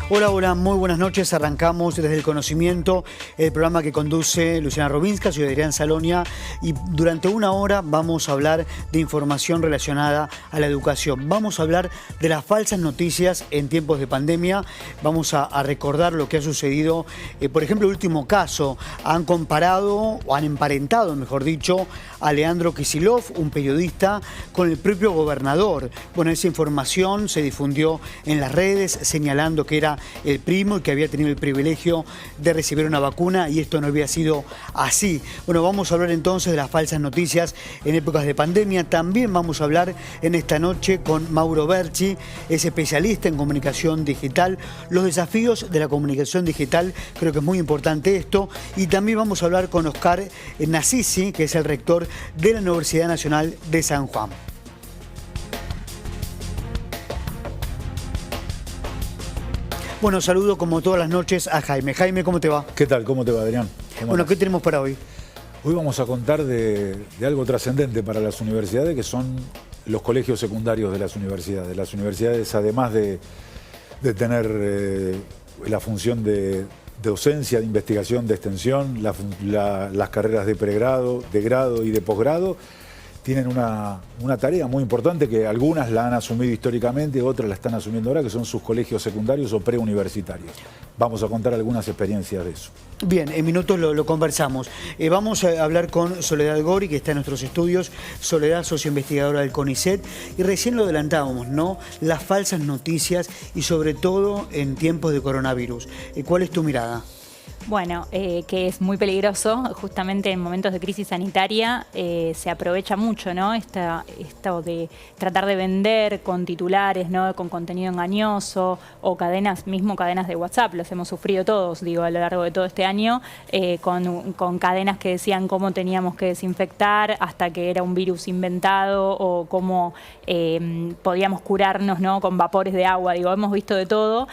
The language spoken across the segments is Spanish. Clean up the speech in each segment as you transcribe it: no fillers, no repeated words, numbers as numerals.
Hola, hola, muy buenas noches. Arrancamos desde el conocimiento, el programa que conduce Luciana Robinska, soy Adrián Salonia, y durante una hora vamos a hablar de información relacionada a la educación. Vamos a hablar de las falsas noticias en tiempos de pandemia, vamos a recordar lo que ha sucedido. Por ejemplo, el último caso, han comparado, o han emparentado, mejor dicho, a Leandro Kicillof, un periodista, con el propio gobernador. Bueno, esa información se difundió en las redes señalando que era el primo y que había tenido el privilegio de recibir una vacuna, y esto no había sido así. Bueno, vamos a hablar entonces de las falsas noticias en épocas de pandemia. También vamos a hablar en esta noche con Mauro Berchi, es especialista en comunicación digital, los desafíos de la comunicación digital, creo que es muy importante esto. Y también vamos a hablar con Oscar Nassisi, que es el rector de la Universidad Nacional de San Juan. Bueno, saludo como todas las noches a Jaime. Jaime, ¿cómo te va? ¿Qué tal? ¿Cómo te va, Adrián? Bueno, ¿qué tenemos para hoy? Hoy vamos a contar de algo trascendente para las universidades, que son los colegios secundarios de las universidades. Las universidades, además de tener la función de docencia, de investigación, de extensión, las carreras de pregrado, de grado y de posgrado, tienen una tarea muy importante que algunas la han asumido históricamente, otras la están asumiendo ahora, que son sus colegios secundarios o preuniversitarios. Vamos a contar algunas experiencias de eso. Bien, en minutos lo conversamos. Vamos a hablar con Soledad Gori, que está en nuestros estudios. Soledad, socio investigadora del CONICET. Y recién lo adelantábamos, ¿no? Las falsas noticias y sobre todo en tiempos de coronavirus. ¿Cuál es tu mirada? Bueno, que es muy peligroso, justamente en momentos de crisis sanitaria se aprovecha mucho, ¿no? Esto de tratar de vender con titulares, ¿no? Con contenido engañoso, o cadenas de WhatsApp, los hemos sufrido todos, digo, a lo largo de todo este año, con cadenas que decían cómo teníamos que desinfectar, hasta que era un virus inventado, o cómo podíamos curarnos, ¿no? Con vapores de agua, digo, hemos visto de todo,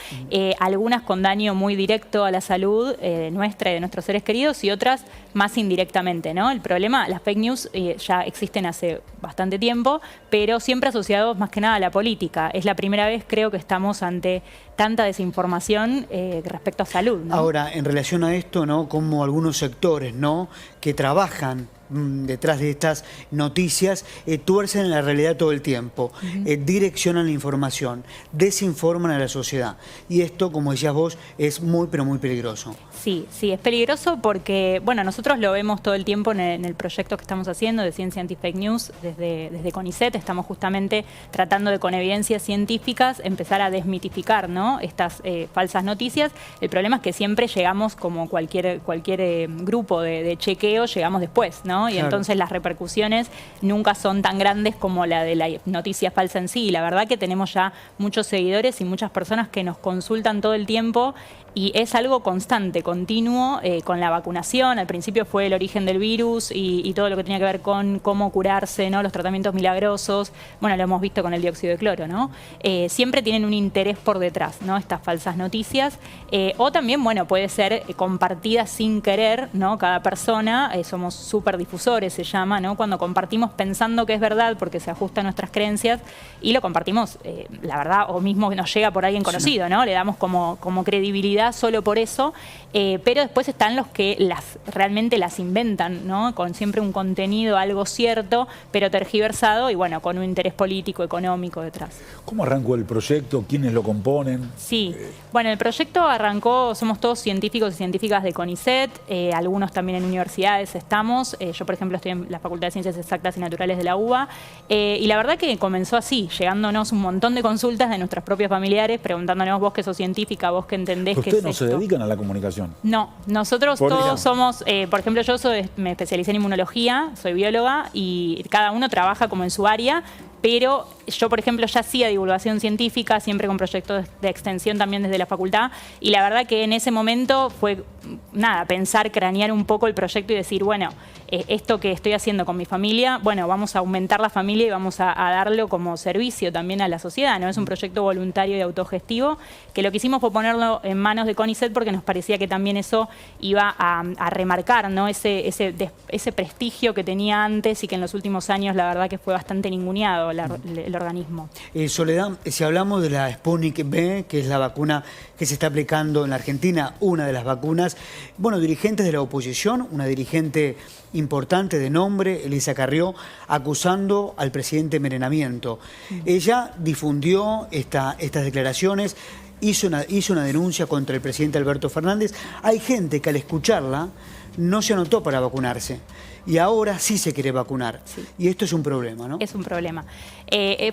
algunas con daño muy directo a la salud, nuestra y de nuestros seres queridos, y otras más indirectamente, ¿no? El problema, las fake news ya existen hace bastante tiempo, pero siempre asociados más que nada a la política. Es la primera vez, creo, que estamos ante tanta desinformación respecto a salud, ¿no? Ahora, en relación a esto, ¿no? Como algunos sectores, ¿no? Que trabajan detrás de estas noticias, tuercen la realidad todo el tiempo, direccionan la información, desinforman a la sociedad. Y esto, como decías vos, es muy, pero muy peligroso. Sí, es peligroso porque, bueno, nosotros lo vemos todo el tiempo en el proyecto que estamos haciendo de Ciencia Anti-Fake News desde CONICET. Estamos justamente tratando de, con evidencias científicas, empezar a desmitificar, ¿no? Estas falsas noticias. El problema es que siempre llegamos, como cualquier grupo de chequeo, llegamos después, ¿no? Y claro, entonces las repercusiones nunca son tan grandes como la de la noticia falsa en sí. Y la verdad que tenemos ya muchos seguidores y muchas personas que nos consultan todo el tiempo, y es algo constante, continuo, con la vacunación. Al principio fue el origen del virus y todo lo que tenía que ver con cómo curarse, ¿no? Los tratamientos milagrosos. Bueno, lo hemos visto con el dióxido de cloro, ¿no? Siempre tienen un interés por detrás, ¿no? Estas falsas noticias. O también, bueno, puede ser compartida sin querer, ¿no? Cada persona, somos súper difusores, se llama, ¿no? Cuando compartimos pensando que es verdad porque se ajusta a nuestras creencias, y lo compartimos, la verdad, o mismo nos llega por alguien conocido, ¿no? Le damos como credibilidad solo por eso, pero después están los que realmente las inventan, ¿no? Con siempre un contenido, algo cierto, pero tergiversado, y bueno, con un interés político, económico detrás. ¿Cómo arrancó el proyecto? ¿Quiénes lo componen? Sí, bueno, el proyecto arrancó, somos todos científicos y científicas de CONICET, algunos también en universidades estamos. Yo, por ejemplo, estoy en la Facultad de Ciencias Exactas y Naturales de la UBA, y la verdad que comenzó así, llegándonos un montón de consultas de nuestros propios familiares, preguntándonos: vos que sos científica, vos que entendés que ¿Ustedes no se dedican a la comunicación? No, nosotros todos somos, por ejemplo, yo me especialicé en inmunología, soy bióloga, y cada uno trabaja como en su área, pero yo, por ejemplo, ya hacía divulgación científica, siempre con proyectos de extensión también desde la facultad, y la verdad que en ese momento fue, nada, pensar, cranear un poco el proyecto y decir, bueno, esto que estoy haciendo con mi familia, bueno, vamos a aumentar la familia y vamos a darlo como servicio también a la sociedad, ¿no? Es un proyecto voluntario y autogestivo, que lo que hicimos fue ponerlo en manos de CONICET porque nos parecía que también eso iba a remarcar, ¿no? Ese prestigio que tenía antes y que en los últimos años la verdad que fue bastante ninguneado. el organismo. Soledad, si hablamos de la Sputnik V, que es la vacuna que se está aplicando en la Argentina, una de las vacunas, bueno, dirigentes de la oposición, una dirigente importante de nombre, Elisa Carrió, acusando al presidente de envenenamiento. Ella difundió estas declaraciones, hizo una denuncia contra el presidente Alberto Fernández. Hay gente que al escucharla no se anotó para vacunarse y ahora sí se quiere vacunar. Sí. Y esto es un problema, ¿no? Es un problema.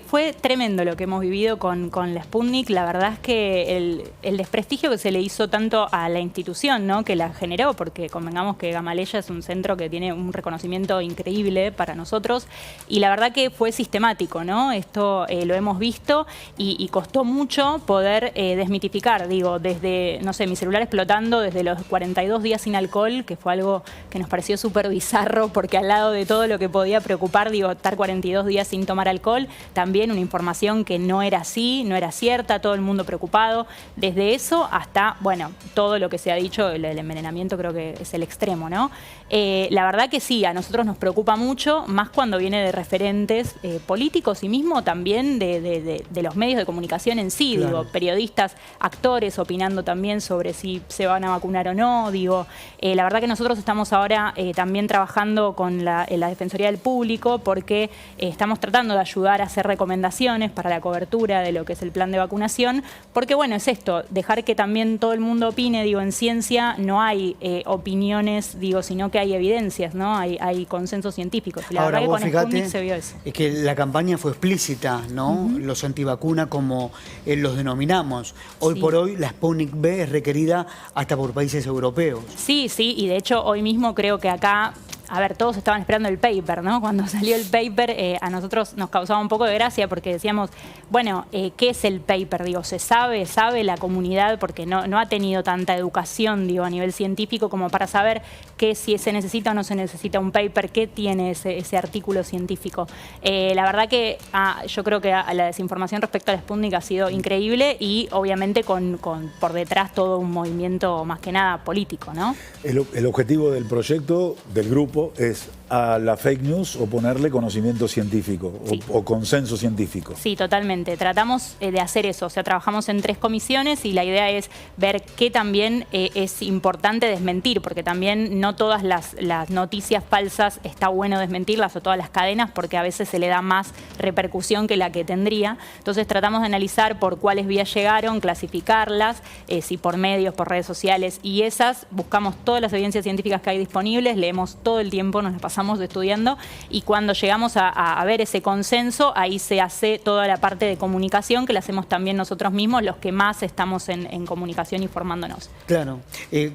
Fue tremendo lo que hemos vivido con la Sputnik. La verdad es que el desprestigio que se le hizo tanto a la institución, ¿no?, que la generó, porque convengamos que Gamaleya es un centro que tiene un reconocimiento increíble para nosotros, y la verdad que fue sistemático, ¿no? Esto lo hemos visto y costó mucho poder desmitificar, digo, desde, no sé, mi celular explotando, desde los 42 días sin alcohol, que fue algo que nos pareció súper bizarro, porque al lado de todo lo que podía preocupar, digo, estar 42 días sin tomar alcohol, también una información que no era así, no era cierta, todo el mundo preocupado. Desde eso hasta, bueno, todo lo que se ha dicho, el envenenamiento creo que es el extremo, ¿no? La verdad que sí, a nosotros nos preocupa mucho, más cuando viene de referentes políticos y mismo también de los medios de comunicación en sí, claro. Digo, periodistas, actores opinando también sobre si se van a vacunar o no, digo, la verdad que nosotros estamos ahora también trabajando con la Defensoría del Público porque estamos tratando de ayudar a hacer recomendaciones para la cobertura de lo que es el plan de vacunación, porque bueno, es esto, dejar que también todo el mundo opine, digo, en ciencia no hay opiniones, digo, sino que hay evidencias, ¿no? Hay consensos científicos. Y la ahora, verdad que con Sputnik fíjate, se vio eso. Es que la campaña fue explícita, ¿no? Los antivacunas, como los denominamos. Hoy por hoy la Sputnik V es requerida hasta por países europeos. Sí, sí, y de hecho hoy mismo creo que acá... A ver, todos estaban esperando el paper, ¿no? Cuando salió el paper, a nosotros nos causaba un poco de gracia porque decíamos, bueno, ¿qué es el paper? Digo, ¿se sabe la comunidad? Porque no ha tenido tanta educación, digo, a nivel científico como para saber que si se necesita o no se necesita un paper, qué tiene ese artículo científico. La verdad que yo creo que la desinformación respecto a la Sputnik ha sido increíble y obviamente con por detrás todo un movimiento más que nada político, ¿no? El objetivo del proyecto, del grupo, es a la fake news o ponerle conocimiento científico, sí, o consenso científico. Sí, totalmente. Tratamos de hacer eso. O sea, trabajamos en 3 comisiones y la idea es ver qué también es importante desmentir, porque también no todas las noticias falsas está bueno desmentirlas, o todas las cadenas, porque a veces se le da más repercusión que la que tendría. Entonces tratamos de analizar por cuáles vías llegaron, clasificarlas, si por medios, por redes sociales, y esas buscamos todas las evidencias científicas que hay disponibles, leemos todo el tiempo, nos las pasamos estudiando, y cuando llegamos a ver ese consenso, ahí se hace toda la parte de comunicación, que la hacemos también nosotros mismos, los que más estamos en comunicación y formándonos. Claro.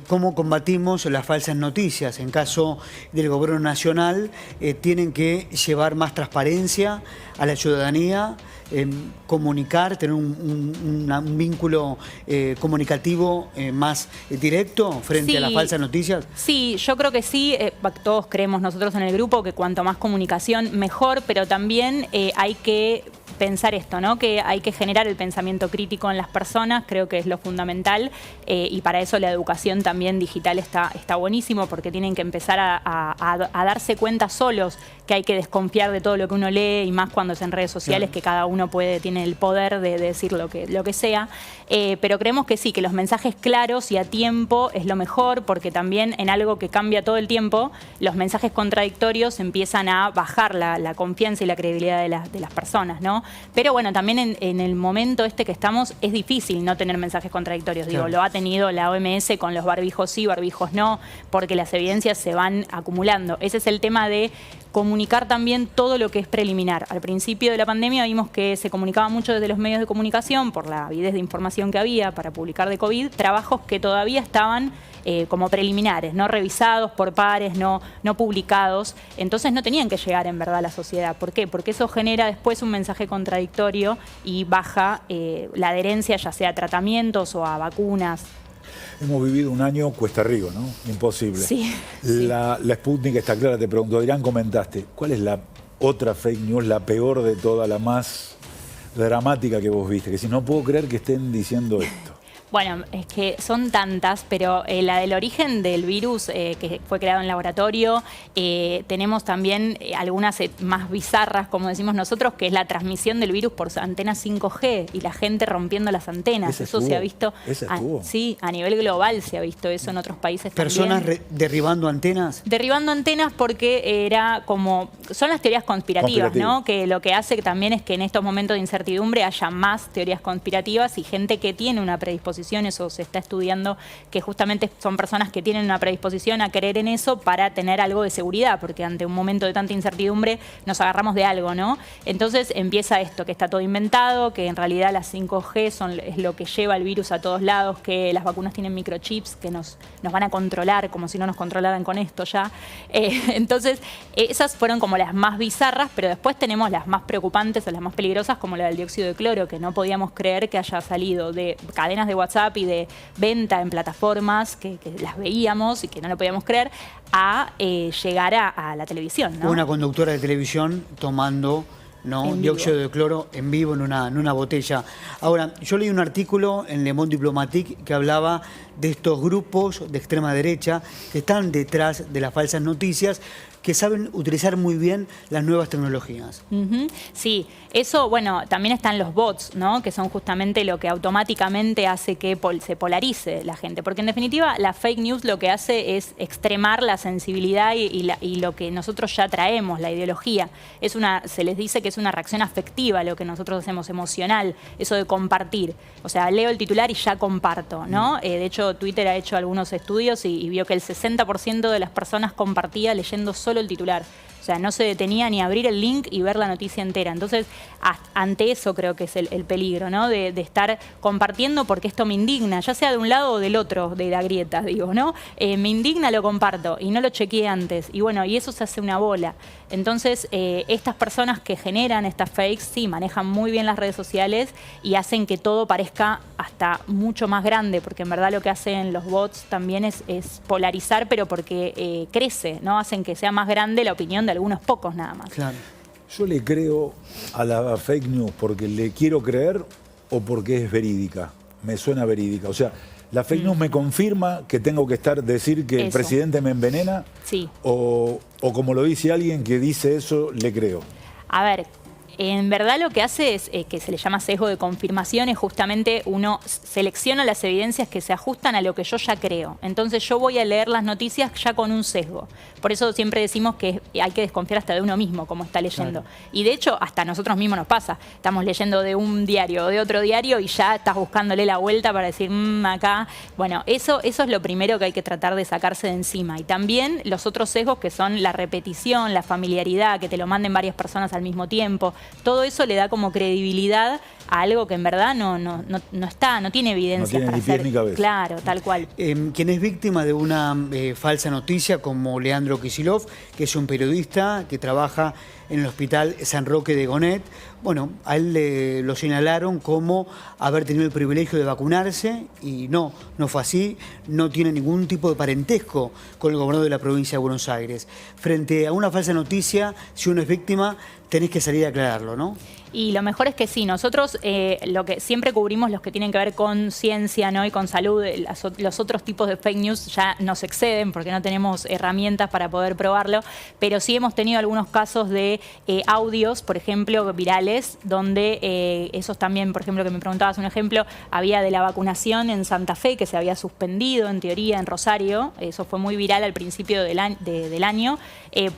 ¿Cómo combatimos las falsas noticias? En caso del gobierno nacional, tienen que llevar más transparencia a la ciudadanía, comunicar, tener un vínculo comunicativo más directo frente a las falsas noticias. Sí, yo creo que sí. Todos creemos nosotros en el grupo que cuanto más comunicación mejor, pero también hay que pensar esto, ¿no? Que hay que generar el pensamiento crítico en las personas, creo que es lo fundamental, y para eso la educación también digital está buenísimo, porque tienen que empezar a darse cuenta solos que hay que desconfiar de todo lo que uno lee, y más cuando es en redes sociales, que cada uno tiene el poder de decir lo que sea, pero creemos que sí, que los mensajes claros y a tiempo es lo mejor, porque también en algo que cambia todo el tiempo, los mensajes contradictorios empiezan a bajar la confianza y la credibilidad de las personas, ¿no? Pero bueno, también en el momento este que estamos es difícil no tener mensajes contradictorios. Digo, lo ha tenido la OMS con los barbijos sí, barbijos no, porque las evidencias se van acumulando. Ese es el tema de comunicar también todo lo que es preliminar. Al principio de la pandemia vimos que se comunicaba mucho desde los medios de comunicación por la avidez de información que había para publicar de COVID, trabajos que todavía estaban como preliminares, no revisados por pares, no publicados. Entonces no tenían que llegar en verdad a la sociedad. ¿Por qué? Porque eso genera después un mensaje contradictorio y baja la adherencia, ya sea a tratamientos o a vacunas. Hemos vivido un año cuesta arriba, ¿no? Imposible. Sí. La Sputnik está clara, te pregunto, Adrián, comentaste, ¿cuál es la otra fake news, la peor de toda, la más dramática que vos viste? Que si no puedo creer que estén diciendo esto. Bueno, es que son tantas, pero la del origen del virus que fue creado en laboratorio, tenemos también algunas más bizarras, como decimos nosotros, que es la transmisión del virus por antenas 5G y la gente rompiendo las antenas. Eso se ha visto, sí, a nivel global se ha visto eso en otros países ¿Personas también. derribando antenas? Derribando antenas porque era como, son las teorías conspirativas, ¿no? Que lo que hace también es que en estos momentos de incertidumbre haya más teorías conspirativas y gente que tiene una predisposición, eso se está estudiando, que justamente son personas que tienen una predisposición a creer en eso para tener algo de seguridad, porque ante un momento de tanta incertidumbre nos agarramos de algo, ¿no? Entonces empieza esto, que está todo inventado, que en realidad las 5G es lo que lleva el virus a todos lados, que las vacunas tienen microchips que nos van a controlar, como si no nos controlaran con esto ya. Entonces, esas fueron como las más bizarras, pero después tenemos las más preocupantes o las más peligrosas, como la del dióxido de cloro, que no podíamos creer que haya salido de cadenas de WhatsApp y de venta en plataformas que las veíamos y que no lo podíamos creer, a llegar a la televisión, ¿no? Una conductora de televisión tomando dióxido de cloro en vivo en una botella. Ahora, yo leí un artículo en Le Monde Diplomatique que hablaba de estos grupos de extrema derecha que están detrás de las falsas noticias, que saben utilizar muy bien las nuevas tecnologías. Sí, eso, bueno, también están los bots, ¿no? Que son justamente lo que automáticamente hace que se polarice la gente. Porque en definitiva la fake news lo que hace es extremar la sensibilidad y lo que nosotros ya traemos, la ideología. Se les dice que es una reacción afectiva lo que nosotros hacemos, emocional, eso de compartir. O sea, leo el titular y ya comparto, ¿no? De hecho, Twitter ha hecho algunos estudios y vio que el 60% de las personas compartía leyendo solo el titular. O sea, no se detenía ni a abrir el link y ver la noticia entera. Entonces, ante eso creo que es el peligro, ¿no? De estar compartiendo porque esto me indigna, ya sea de un lado o del otro de la grieta, digo, ¿no? Me indigna, lo comparto y no lo chequeé antes. Y bueno, y eso se hace una bola. Entonces, estas personas que generan estas fakes, sí, manejan muy bien las redes sociales y hacen que todo parezca hasta mucho más grande, porque en verdad lo que hacen los bots también es polarizar, pero porque crece, ¿no? Hacen que sea más grande la opinión de algunos pocos nada más. Claro. Yo le creo a la fake news porque le quiero creer o porque es verídica. Me suena verídica. O sea, la fake news me confirma que tengo que decir que el presidente me envenena. Sí. O como lo dice alguien que dice eso, le creo. A ver, en verdad lo que hace es que se le llama sesgo de confirmación, es justamente uno selecciona las evidencias que se ajustan a lo que yo ya creo. Entonces yo voy a leer las noticias ya con un sesgo. Por eso siempre decimos que hay que desconfiar hasta de uno mismo, como está leyendo. Claro. Y de hecho, hasta a nosotros mismos nos pasa. Estamos leyendo de un diario o de otro diario y ya estás buscándole la vuelta para decir, acá. Bueno, eso es lo primero que hay que tratar de sacarse de encima. Y también los otros sesgos que son la repetición, la familiaridad, que te lo manden varias personas al mismo tiempo. Todo eso le da como credibilidad a algo que en verdad no tiene evidencia para hacer. Ni cabeza. Claro, tal cual. Quien es víctima de una falsa noticia, como Leandro Kisilov, que es un periodista que trabaja en el Hospital San Roque de Gonet, bueno, a él lo señalaron como haber tenido el privilegio de vacunarse y no fue así, no tiene ningún tipo de parentesco con el gobernador de la provincia de Buenos Aires. Frente a una falsa noticia, si uno es víctima, tenés que salir a aclararlo, ¿no? Y lo mejor es que sí, nosotros lo que siempre cubrimos los que tienen que ver con ciencia, ¿no? Y con salud, los otros tipos de fake news ya nos exceden porque no tenemos herramientas para poder probarlo, pero sí hemos tenido algunos casos de audios, por ejemplo, virales, donde esos también, por ejemplo, que me preguntabas un ejemplo, había de la vacunación en Santa Fe que se había suspendido en teoría en Rosario, eso fue muy viral al principio del año,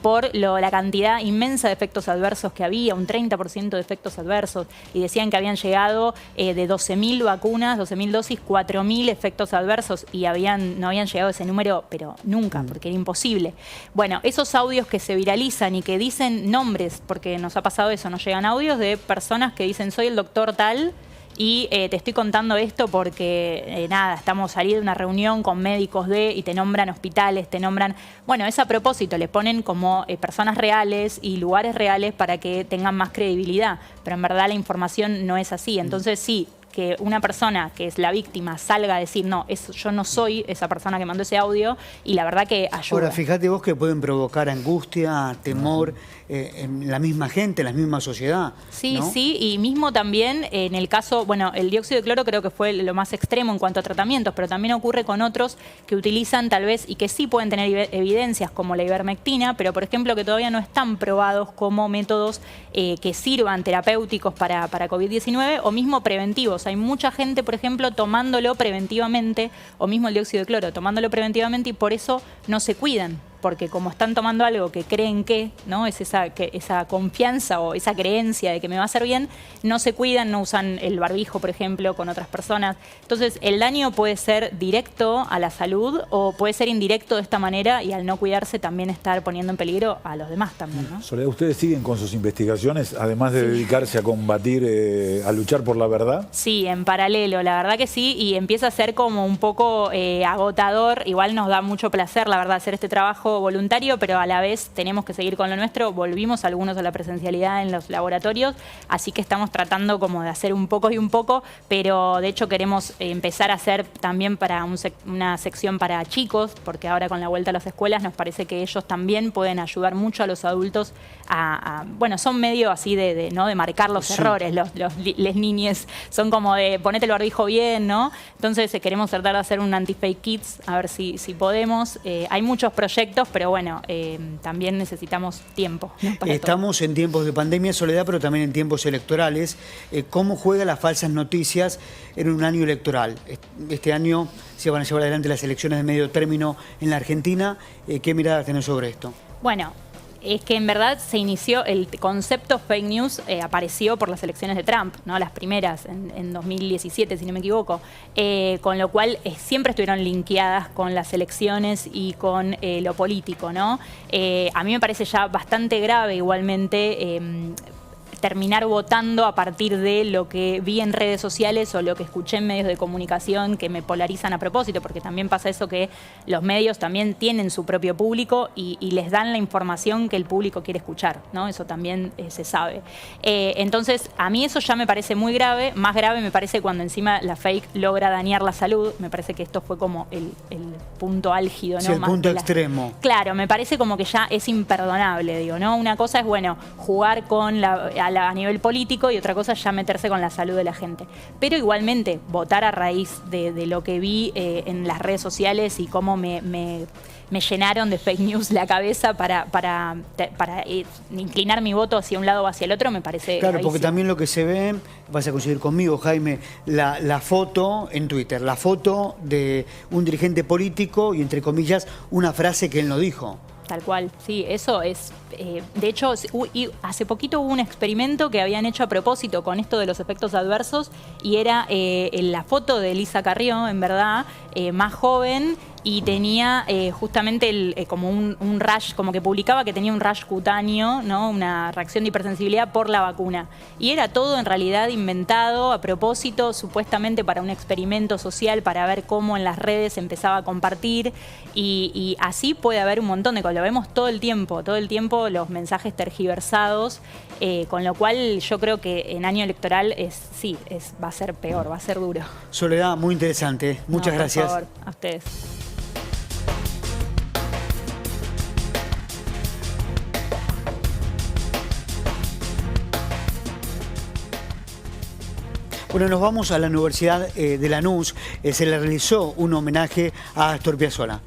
por la cantidad inmensa de efectos adversos que había, un 30% de efectos adversos, y decían que habían llegado de 12.000 vacunas, 12.000 dosis, 4.000 efectos adversos, y no habían llegado a ese número, pero nunca, porque era imposible. Bueno, esos audios que se viralizan y que dicen nombres, porque nos ha pasado eso, nos llegan audios de personas que dicen soy el doctor tal, y te estoy contando esto porque, estamos saliendo de una reunión con médicos y te nombran hospitales, te nombran... Bueno, es a propósito, les ponen como personas reales y lugares reales para que tengan más credibilidad, pero en verdad la información no es así. Entonces sí, que una persona que es la víctima salga a decir, no, yo no soy esa persona que mandó ese audio, y la verdad que ayuda. Ahora, fíjate vos que pueden provocar angustia, temor en la misma gente, en la misma sociedad. Sí, ¿no? sí, y mismo también en el caso, bueno, el dióxido de cloro creo que fue lo más extremo en cuanto a tratamientos, pero también ocurre con otros que utilizan tal vez y que sí pueden tener evidencias como la ivermectina, pero por ejemplo que todavía no están probados como métodos que sirvan terapéuticos para COVID-19 o mismo preventivos. Hay mucha gente, por ejemplo, tomándolo preventivamente, o mismo el dióxido de cloro, tomándolo preventivamente y por eso no se cuidan. Porque como están tomando algo que creen que, ¿no? Es esa confianza o esa creencia de que me va a hacer bien, no se cuidan, no usan el barbijo, por ejemplo, con otras personas. Entonces, el daño puede ser directo a la salud o puede ser indirecto de esta manera y al no cuidarse también estar poniendo en peligro a los demás también, ¿no? Soledad, ¿ustedes siguen con sus investigaciones, además de dedicarse a combatir, a luchar por la verdad? Sí, en paralelo, la verdad que sí, y empieza a ser como un poco agotador. Igual nos da mucho placer, la verdad, hacer este trabajo voluntario, pero a la vez tenemos que seguir con lo nuestro. Volvimos algunos a la presencialidad en los laboratorios, así que estamos tratando como de hacer un poco y un poco, pero de hecho queremos empezar a hacer también para una sección para chicos, porque ahora con la vuelta a las escuelas nos parece que ellos también pueden ayudar mucho a los adultos bueno, son medio así de marcar los errores, les niñes, son como de ponete el barbijo bien, ¿no? Entonces queremos tratar de hacer un anti-fake kids, a ver si podemos. Hay muchos proyectos, pero bueno, también necesitamos tiempo, ¿no? Estamos en tiempos de pandemia, Soledad, pero también en tiempos electorales. ¿Cómo juegan las falsas noticias en un año electoral? Este año se van a llevar adelante las elecciones de medio término en la Argentina. ¿Qué mirada tenés sobre esto? Bueno, es que en verdad se inició, el concepto fake news apareció por las elecciones de Trump, ¿no? Las primeras, en 2017, si no me equivoco, con lo cual siempre estuvieron linkeadas con las elecciones y con lo político, ¿no? A mí me parece ya bastante grave igualmente terminar votando a partir de lo que vi en redes sociales o lo que escuché en medios de comunicación que me polarizan a propósito, porque también pasa eso que los medios también tienen su propio público y les dan la información que el público quiere escuchar, ¿no? Eso también se sabe. Entonces, a mí eso ya me parece muy grave. Más grave me parece cuando encima la fake logra dañar la salud. Me parece que esto fue como el punto álgido, ¿no? Sí, el punto extremo. Claro, me parece como que ya es imperdonable, digo, ¿no? Una cosa es, bueno, jugar con a nivel político y otra cosa es ya meterse con la salud de la gente. Pero igualmente, votar a raíz de lo que vi en las redes sociales y cómo me llenaron de fake news la cabeza para inclinar mi voto hacia un lado o hacia el otro, me parece Claro, gravísimo. porque también lo que se ve, vas a coincidir conmigo, Jaime, la foto en Twitter, la foto de un dirigente político y, entre comillas, una frase que él no dijo. Tal cual, sí, eso es. De hecho, hace poquito hubo un experimento que habían hecho a propósito con esto de los efectos adversos y era la foto de Elisa Carrió, en verdad, más joven, y tenía justamente como un rash, como que publicaba que tenía un rash cutáneo, ¿no? Una reacción de hipersensibilidad por la vacuna. Y era todo en realidad inventado a propósito, supuestamente para un experimento social, para ver cómo en las redes se empezaba a compartir. Y así puede haber un montón de cosas. Lo vemos todo el tiempo los mensajes tergiversados, con lo cual yo creo que en año electoral va a ser peor, va a ser duro. Soledad, muy interesante. Muchas gracias. Por favor, a ustedes. Bueno, nos vamos a la Universidad de Lanús. Se le realizó un homenaje a Astor Piazzolla.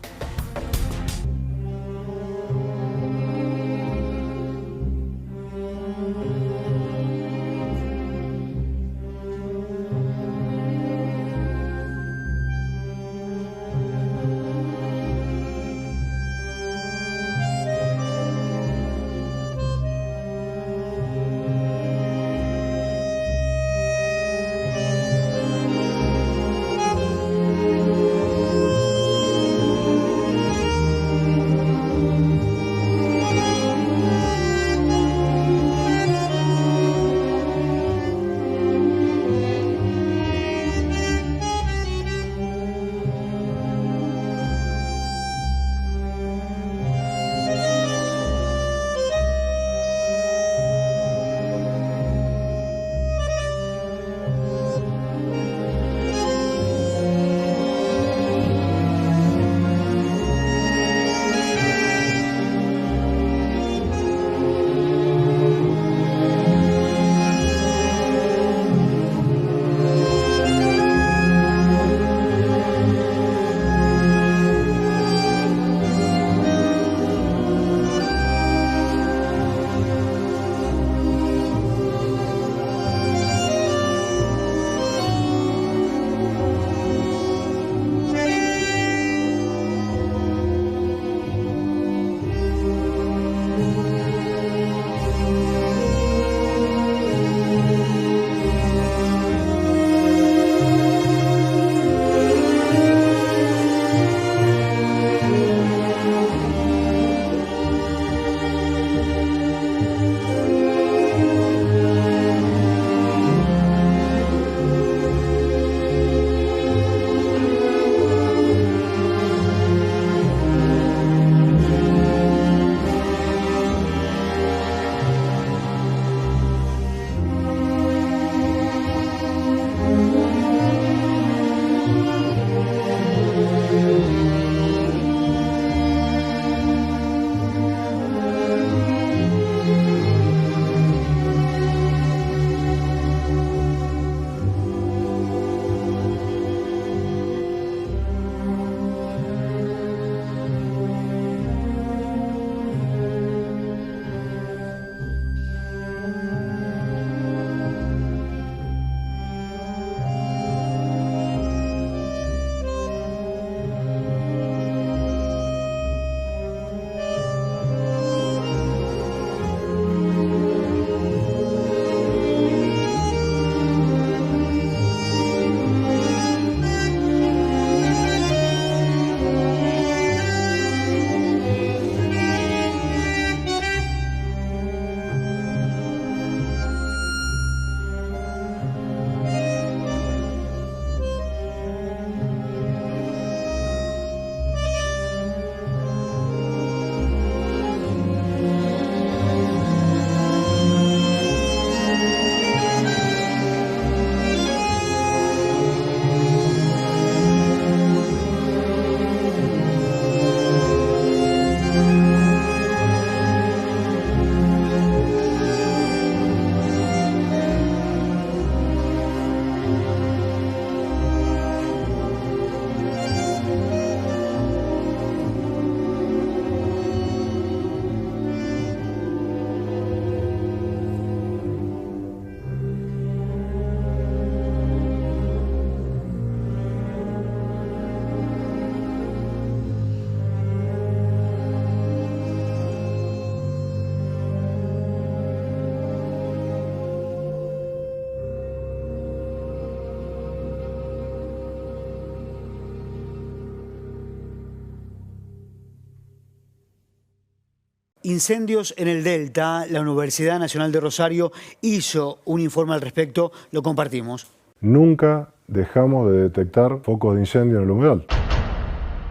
Incendios en el Delta. La Universidad Nacional de Rosario hizo un informe al respecto, lo compartimos. Nunca dejamos de detectar focos de incendio en el humedal.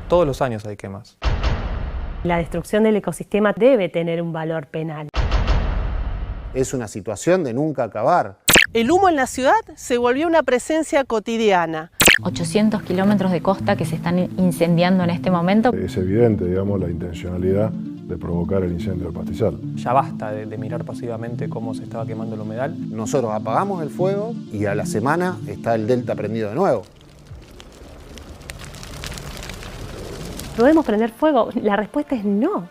Todos los años hay quemas. La destrucción del ecosistema debe tener un valor penal. Es una situación de nunca acabar. El humo en la ciudad se volvió una presencia cotidiana. 800 kilómetros de costa que se están incendiando en este momento. Es evidente, digamos, la intencionalidad de provocar el incendio del pastizal. Ya basta de mirar pasivamente cómo se estaba quemando el humedal. Nosotros apagamos el fuego y a la semana está el delta prendido de nuevo. ¿Podemos prender fuego? La respuesta es no.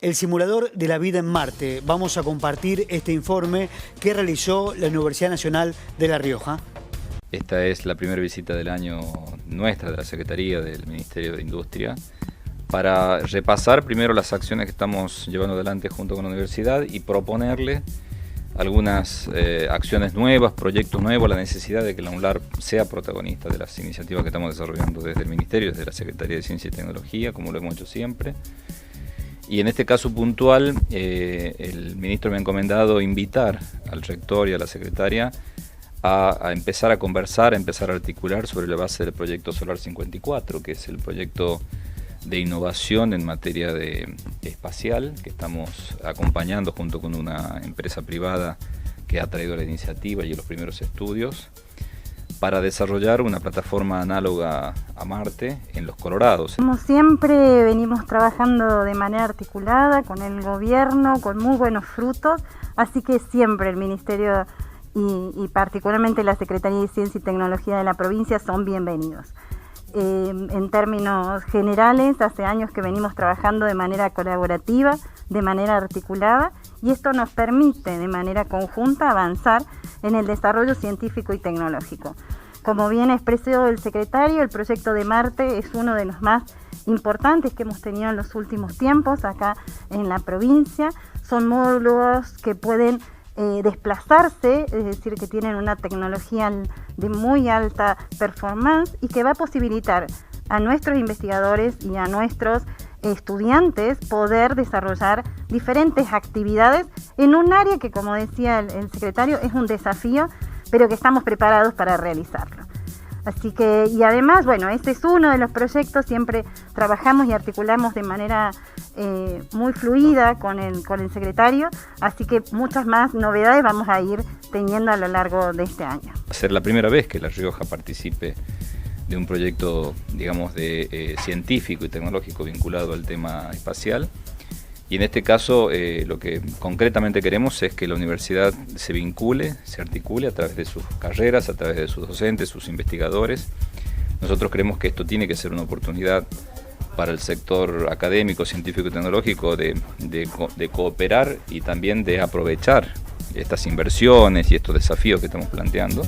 El simulador de la vida en Marte. Vamos a compartir este informe que realizó la Universidad Nacional de La Rioja. Esta es la primera visita del año nuestra, de la Secretaría del Ministerio de Industria, para repasar primero las acciones que estamos llevando adelante junto con la universidad y proponerle algunas acciones nuevas, proyectos nuevos, la necesidad de que la UNLAR sea protagonista de las iniciativas que estamos desarrollando desde el Ministerio, desde la Secretaría de Ciencia y Tecnología, como lo hemos hecho siempre. Y en este caso puntual, el ministro me ha encomendado invitar al rector y a la secretaria a empezar a conversar, a empezar a articular sobre la base del proyecto Solar 54, que es el proyecto de innovación en materia de espacial, que estamos acompañando junto con una empresa privada que ha traído la iniciativa y los primeros estudios, para desarrollar una plataforma análoga a Marte en Los Colorados. Como siempre venimos trabajando de manera articulada con el gobierno, con muy buenos frutos, así que siempre el Ministerio y particularmente la Secretaría de Ciencia y Tecnología de la provincia son bienvenidos. En términos generales, hace años que venimos trabajando de manera colaborativa, de manera articulada, y esto nos permite de manera conjunta avanzar en el desarrollo científico y tecnológico. Como bien expresó el secretario, el proyecto de Marte es uno de los más importantes que hemos tenido en los últimos tiempos acá en la provincia. Son módulos que pueden desplazarse, es decir, que tienen una tecnología de muy alta performance y que va a posibilitar a nuestros investigadores y a nuestros estudiantes poder desarrollar diferentes actividades en un área que, como decía el secretario, es un desafío, pero que estamos preparados para realizarlo. Así que, y además, bueno, este es uno de los proyectos, siempre trabajamos y articulamos de manera muy fluida con el secretario, así que muchas más novedades vamos a ir teniendo a lo largo de este año. Va a ser la primera vez que La Rioja participe de un proyecto, digamos, de científico y tecnológico vinculado al tema espacial. Y en este caso lo que concretamente queremos es que la universidad se vincule, se articule a través de sus carreras, a través de sus docentes, sus investigadores. Nosotros creemos que esto tiene que ser una oportunidad para el sector académico, científico y tecnológico de cooperar y también de aprovechar estas inversiones y estos desafíos que estamos planteando.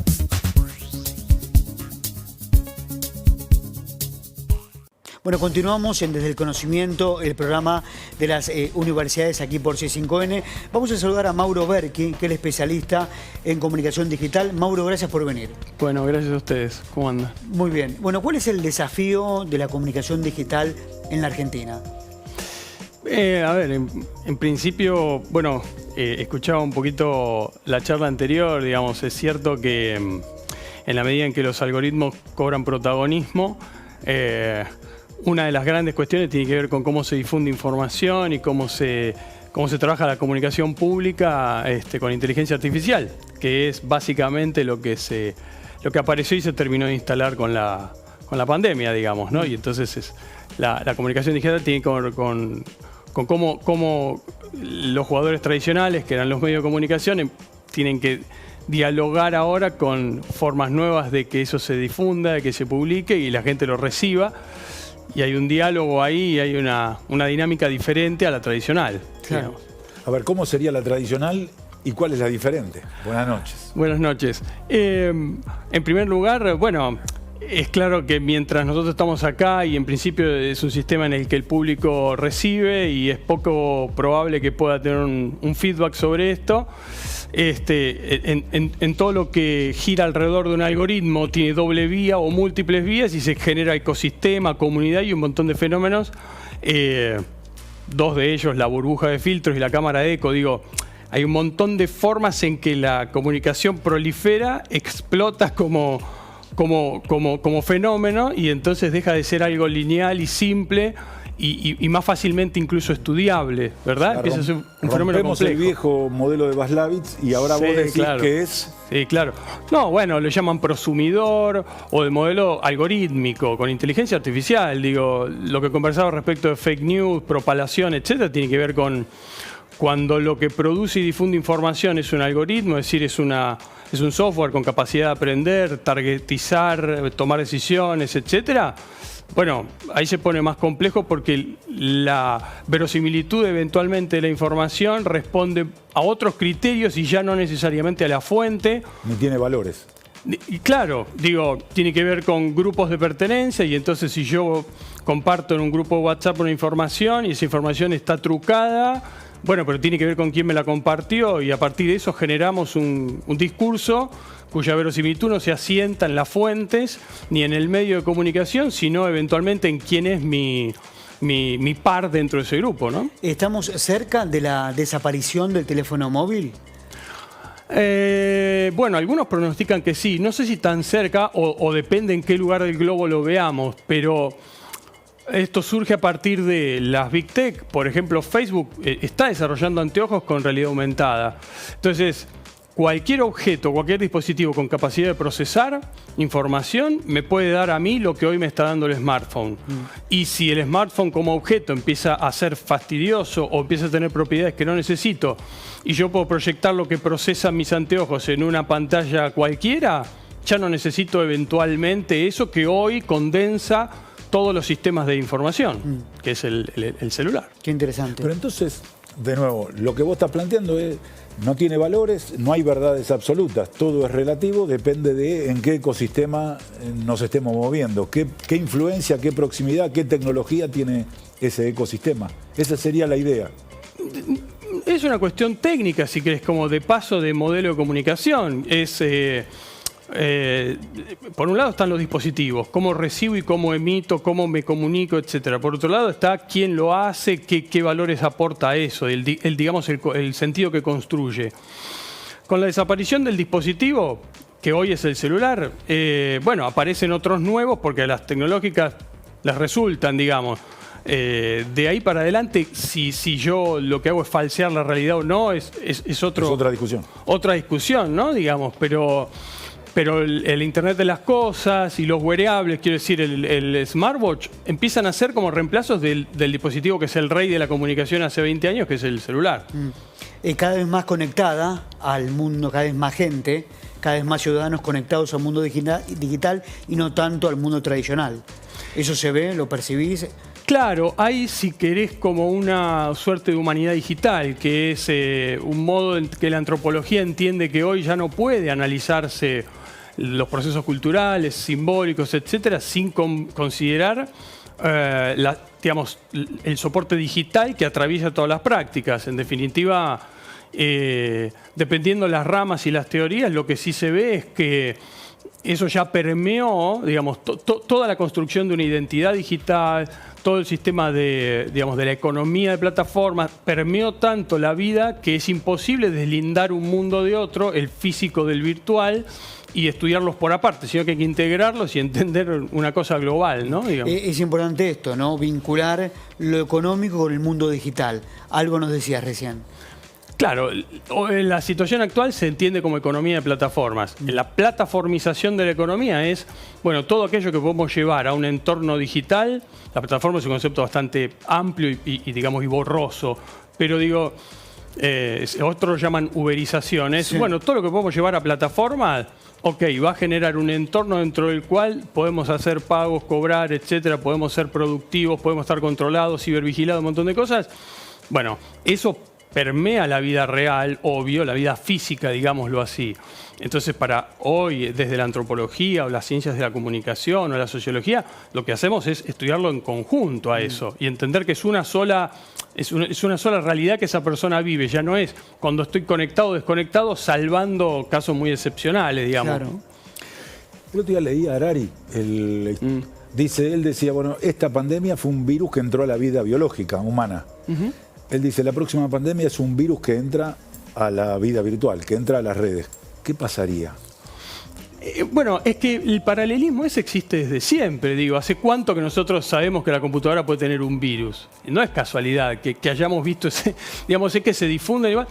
Bueno, continuamos en Desde el Conocimiento, el programa de las universidades aquí por C5N. Vamos a saludar a Mauro Berchi, que es el especialista en comunicación digital. Mauro, gracias por venir. Bueno, gracias a ustedes. ¿Cómo andan? Muy bien. Bueno, ¿cuál es el desafío de la comunicación digital en la Argentina? A ver, en principio, bueno, escuchaba un poquito la charla anterior, digamos, es cierto que en la medida en que los algoritmos cobran protagonismo, una de las grandes cuestiones tiene que ver con cómo se difunde información y cómo se trabaja la comunicación pública con inteligencia artificial, que es básicamente lo que apareció y se terminó de instalar con la pandemia, digamos, ¿no? Y entonces la comunicación digital tiene que ver con cómo los jugadores tradicionales, que eran los medios de comunicación, tienen que dialogar ahora con formas nuevas de que eso se difunda, de que se publique y la gente lo reciba. Y hay un diálogo ahí y hay una dinámica diferente a la tradicional. Claro. A ver, ¿cómo sería la tradicional y cuál es la diferente? Buenas noches. Buenas noches. En primer lugar, bueno, es claro que mientras nosotros estamos acá y en principio es un sistema en el que el público recibe y es poco probable que pueda tener un feedback sobre esto, en todo lo que gira alrededor de un algoritmo tiene doble vía o múltiples vías y se genera ecosistema, comunidad y un montón de fenómenos. Dos de ellos, la burbuja de filtros y la cámara de eco, digo, hay un montón de formas en que la comunicación prolifera, explota como fenómeno y entonces deja de ser algo lineal y simple y más fácilmente incluso estudiable, ¿verdad? Empieza a ser un fenómeno complejo. El viejo modelo de Watzlawick y ahora vos decís que es... Sí, claro. No, bueno, lo llaman prosumidor o el modelo algorítmico con inteligencia artificial. Digo, lo que conversaba respecto de fake news, propalación, etcétera, tiene que ver con cuando lo que produce y difunde información es un algoritmo, es decir, es un software con capacidad de aprender, targetizar, tomar decisiones, etcétera. Bueno, ahí se pone más complejo porque la verosimilitud eventualmente de la información responde a otros criterios y ya no necesariamente a la fuente. Ni tiene valores. Y claro, digo, tiene que ver con grupos de pertenencia y entonces si yo comparto en un grupo de WhatsApp una información y esa información está trucada, bueno, pero tiene que ver con quién me la compartió y a partir de eso generamos un discurso cuya verosimilitud no se asienta en las fuentes ni en el medio de comunicación, sino eventualmente en quién es mi par dentro de ese grupo, ¿no? ¿Estamos cerca de la desaparición del teléfono móvil? Bueno, algunos pronostican que sí. No sé si tan cerca o depende en qué lugar del globo lo veamos, pero esto surge a partir de las Big Tech. Por ejemplo, Facebook está desarrollando anteojos con realidad aumentada. Entonces, cualquier objeto, cualquier dispositivo con capacidad de procesar información me puede dar a mí lo que hoy me está dando el smartphone. Y si el smartphone como objeto empieza a ser fastidioso o empieza a tener propiedades que no necesito y yo puedo proyectar lo que procesan mis anteojos en una pantalla cualquiera, ya no necesito eventualmente eso que hoy condensa todos los sistemas de información, que es el celular. Qué interesante. Pero entonces, de nuevo, lo que vos estás planteando es, no tiene valores, no hay verdades absolutas, todo es relativo, depende de en qué ecosistema nos estemos moviendo, qué influencia, qué proximidad, qué tecnología tiene ese ecosistema. Esa sería la idea. Es una cuestión técnica, si querés, como de paso de modelo de comunicación. Por un lado están los dispositivos, cómo recibo y cómo emito, cómo me comunico, etcétera. Por otro lado está quién lo hace, qué valores aporta a eso, digamos el sentido que construye. Con la desaparición del dispositivo, que hoy es el celular, bueno, aparecen otros nuevos porque las tecnológicas les resultan, digamos. De ahí para adelante, si yo lo que hago es falsear la realidad o no, es otra discusión. Otra discusión, ¿no? Digamos, pero el Internet de las cosas y los wearables, quiero decir, el smartwatch, empiezan a ser como reemplazos del dispositivo que es el rey de la comunicación hace 20 años, que es el celular. Cada vez más conectada al mundo, cada vez más gente, cada vez más ciudadanos conectados al mundo digital y no tanto al mundo tradicional. ¿Eso se ve? ¿Lo percibís? Claro, hay, si querés, como una suerte de humanidad digital, que es un modo en que la antropología entiende que hoy ya no puede analizarse los procesos culturales, simbólicos, etcétera, sin considerar digamos, el soporte digital que atraviesa todas las prácticas. En definitiva, dependiendo de las ramas y las teorías, lo que sí se ve es que eso ya permeó, digamos, toda la construcción de una identidad digital, todo el sistema de la economía de plataformas, permeó tanto la vida que es imposible deslindar un mundo de otro, el físico del virtual, y estudiarlos por aparte, sino que hay que integrarlos y entender una cosa global, ¿no? Es importante esto, ¿no? Vincular lo económico con el mundo digital. Algo nos decías recién. Claro, en la situación actual se entiende como economía de plataformas. La plataformización de la economía es, bueno, todo aquello que podemos llevar a un entorno digital. La plataforma es un concepto bastante amplio y digamos, y borroso, pero digo, otros lo llaman uberización. Es, bueno, todo lo que podemos llevar a plataformas, ok, va a generar un entorno dentro del cual podemos hacer pagos, cobrar, etcétera, podemos ser productivos, podemos estar controlados, cibervigilados, un montón de cosas. Bueno, eso permea la vida real, obvio, la vida física, digámoslo así. Entonces, para hoy, desde la antropología o las ciencias de la comunicación o la sociología, lo que hacemos es estudiarlo en conjunto a eso y entender que es una sola realidad que esa persona vive. Ya no es cuando estoy conectado o desconectado, salvando casos muy excepcionales, digamos. Claro. El otro día leí a Harari, él decía, bueno, esta pandemia fue un virus que entró a la vida biológica, humana. Él dice, la próxima pandemia es un virus que entra a la vida virtual, que entra a las redes. ¿Qué pasaría? Bueno, es que el paralelismo ese existe desde siempre, digo. ¿Hace cuánto que nosotros sabemos que la computadora puede tener un virus? No es casualidad que hayamos visto ese, digamos, es que se difunde.